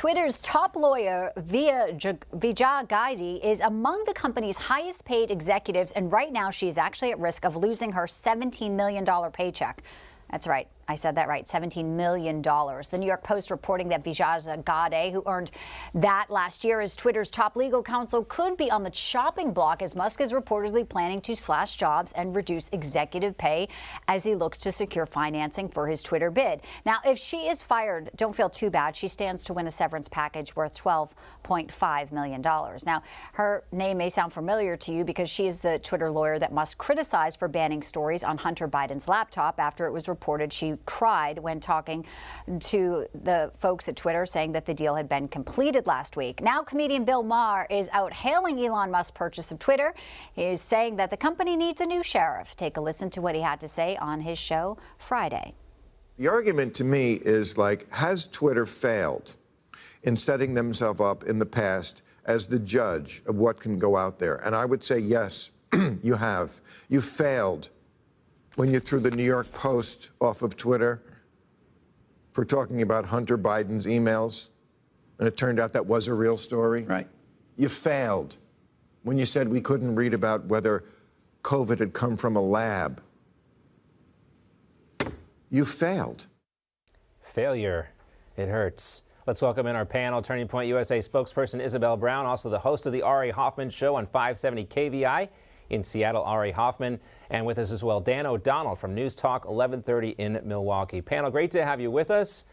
Twitter's top lawyer, Vijay Gaidi, is among the company's highest paid executives, and right now she's actually at risk of losing her $17 million paycheck. That's right. I said that right, $17 million. The New York Post reporting that Vijay Gaidi, who earned that last year as Twitter's top legal counsel, could be on the chopping block as Musk is reportedly planning to slash jobs and reduce executive pay as he looks to secure financing for his Twitter bid. Now, if she is fired, don't feel too bad. She stands to win a severance package worth $12.5 million. Now, her name may sound familiar to you because she is the Twitter lawyer that Musk criticized for banning stories on Hunter Biden's laptop after it was reported she cried when talking to the folks at Twitter, saying that the deal had been completed last week. Now, comedian Bill Maher is out hailing Elon Musk's purchase of Twitter. He is saying that the company needs a new sheriff. Take a listen to what he had to say on his show Friday. The argument to me is like, has Twitter failed in setting themselves up in the past as the judge of what can go out there? And I would say, yes, you have. You failed when you threw the New York Post off of Twitter for talking about Hunter Biden's emails, and it turned out that was a real story. Right. You failed when you said we couldn't read about whether COVID had come from a lab. You failed. Failure. It hurts. Let's welcome in our panel, Turning Point USA spokesperson Isabel Brown, also the host of the Ari Hoffman Show on 570 KVI. In Seattle, Ari Hoffman, and with us as well, Dan O'Donnell from News Talk 1130 in Milwaukee. Panel, great to have you with us.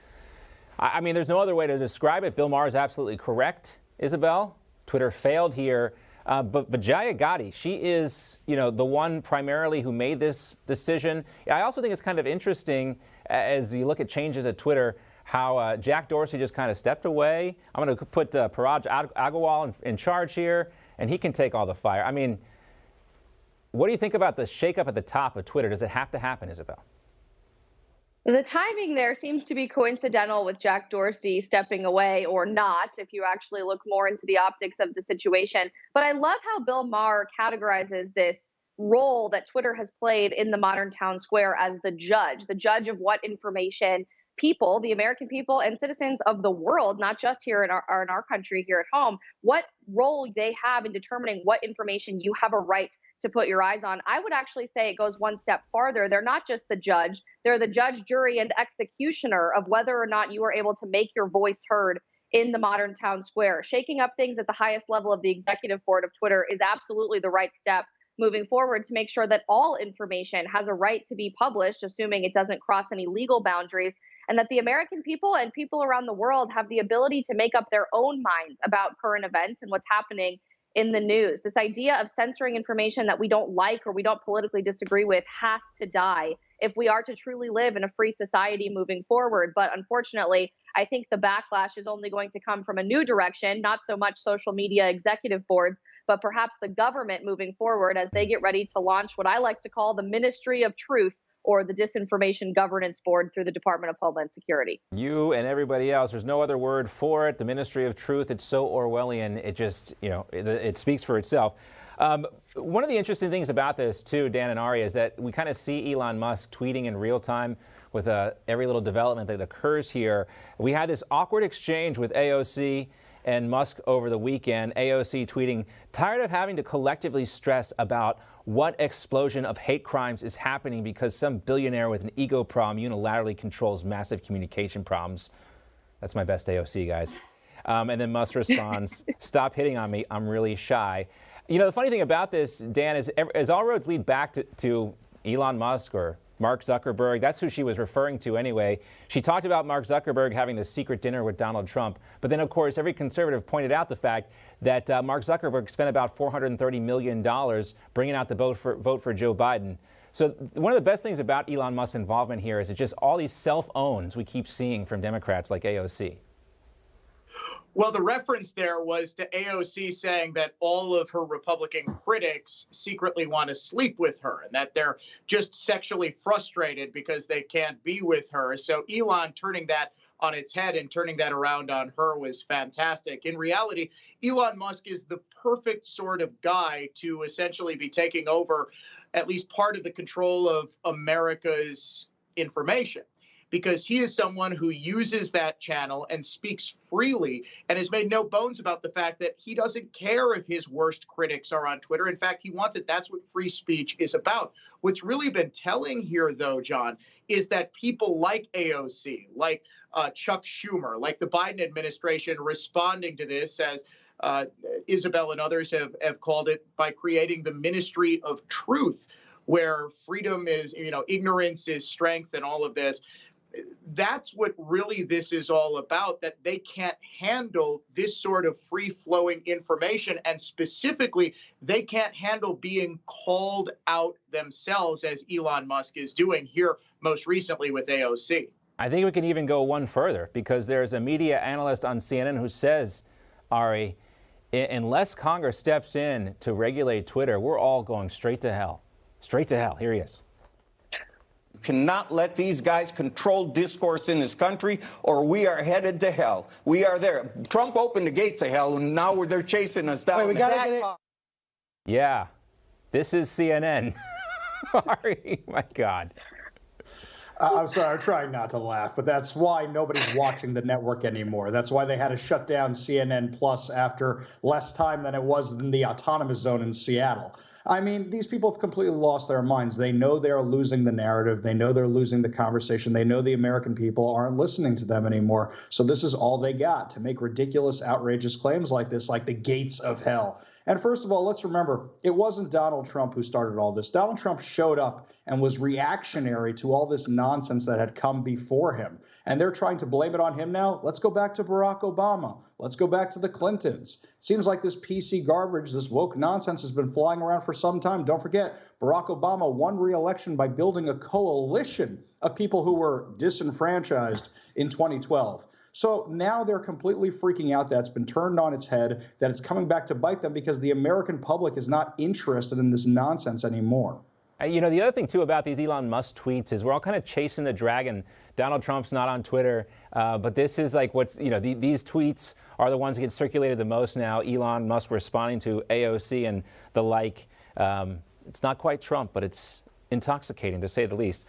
I mean, there's no other way to describe it. Bill Maher is absolutely correct, Isabel. Twitter failed here. But Vijay Gaidi, she is, the one primarily who made this decision. I also think it's kind of interesting as you look at changes at Twitter, how Jack Dorsey just kind of stepped away. I'm going to put Parag Agrawal in charge here, and he can take all the fire. I mean, what do you think about the shakeup at the top of Twitter? Does it have to happen, Isabel? The timing there seems to be coincidental with Jack Dorsey stepping away, or not, if you actually look more into the optics of the situation. But I love how Bill Maher categorizes this role that Twitter has played in the modern town square as the judge of what information people, the American people and citizens of the world, not just here in our country, here at home, what role they have in determining what information you have a right to put your eyes on. I would actually say it goes one step farther. They're not just the judge, they're the judge, jury, and executioner of whether or not you are able to make your voice heard in the modern town square. Shaking up things at the highest level of the executive board of Twitter is absolutely the right step moving forward to make sure that all information has a right to be published, assuming it doesn't cross any legal boundaries, and that the American people and people around the world have the ability to make up their own minds about current events and what's happening in the news. This idea of censoring information that we don't like or we don't politically disagree with has to die if we are to truly live in a free society moving forward. But unfortunately, I think the backlash is only going to come from a new direction, not so much social media executive boards, but perhaps the government moving forward as they get ready to launch what I like to call the Ministry of Truth, or the Disinformation Governance Board through the Department of Homeland Security. You and everybody else, there's no other word for it. The Ministry of Truth, it's so Orwellian, it just, it speaks for itself. One of the interesting things about this, too, Dan and Ari, is that we kind of see Elon Musk tweeting in real time with every little development that occurs here. We had this awkward exchange with AOC and Musk over the weekend. AOC tweeting, tired of having to collectively stress about what explosion of hate crimes is happening because some billionaire with an ego problem unilaterally controls massive communication problems. That's my best AOC, guys. And then Musk responds, stop hitting on me. I'm really shy. The funny thing about this, Dan, is as all roads lead back to Elon Musk or Mark Zuckerberg. That's who she was referring to anyway. She talked about Mark Zuckerberg having this secret dinner with Donald Trump. But then, of course, every conservative pointed out the fact that Mark Zuckerberg spent about $430 million bringing out the vote for Joe Biden. So one of the best things about Elon Musk's involvement here is it's just all these self-owns we keep seeing from Democrats like AOC. Well, the reference there was to AOC saying that all of her Republican critics secretly want to sleep with her and that they're just sexually frustrated because they can't be with her. So Elon turning that on its head and turning that around on her was fantastic. In reality, Elon Musk is the perfect sort of guy to essentially be taking over at least part of the control of America's information. because he is someone who uses that channel and speaks freely and has made no bones about the fact that he doesn't care if his worst critics are on Twitter. In fact, he wants it. That's what free speech is about. What's really been telling here, though, John, is that people like AOC, like Chuck Schumer, like the Biden administration responding to this as Isabel and others have called it, by creating the Ministry of Truth, where freedom is, ignorance is strength and all of this. That's what really this is all about, that they can't handle this sort of free-flowing information, and specifically, they can't handle being called out themselves, as Elon Musk is doing here most recently with AOC. I think we can even go one further, because there's a media analyst on CNN who says, Ari, unless Congress steps in to regulate Twitter, we're all going straight to hell. Straight to hell. Here he is. Cannot let these guys control discourse in this country, or we are headed to hell. We are there. Trump opened the gates of hell, and now they're chasing us down. Wait, we gotta get it. Yeah, this is CNN. Ari, my God. I'm sorry, I'm trying not to laugh, but that's why nobody's watching the network anymore. That's why they had to shut down CNN Plus after less time than it was in the autonomous zone in Seattle. I mean, these people have completely lost their minds. They know they're losing the narrative. They know they're losing the conversation. They know the American people aren't listening to them anymore. So this is all they got to make ridiculous, outrageous claims like this, like the gates of hell. And first of all, let's remember, it wasn't Donald Trump who started all this. Donald Trump showed up and was reactionary to all this nonsense that had come before him. And they're trying to blame it on him now. Let's go back to Barack Obama. Let's go back to the Clintons. It seems like this PC garbage, this woke nonsense has been flying around for some time. Don't forget, Barack Obama won re-election by building a coalition of people who were disenfranchised in 2012. So now they're completely freaking out. That's been turned on its head, that it's coming back to bite them because the American public is not interested in this nonsense anymore. The other thing, too, about these Elon Musk tweets is we're all kind of chasing the dragon. Donald Trump's not on Twitter, but this is like what's, these tweets are the ones that get circulated the most now. Elon Musk responding to AOC and the like. It's not quite Trump, but it's intoxicating, to say the least.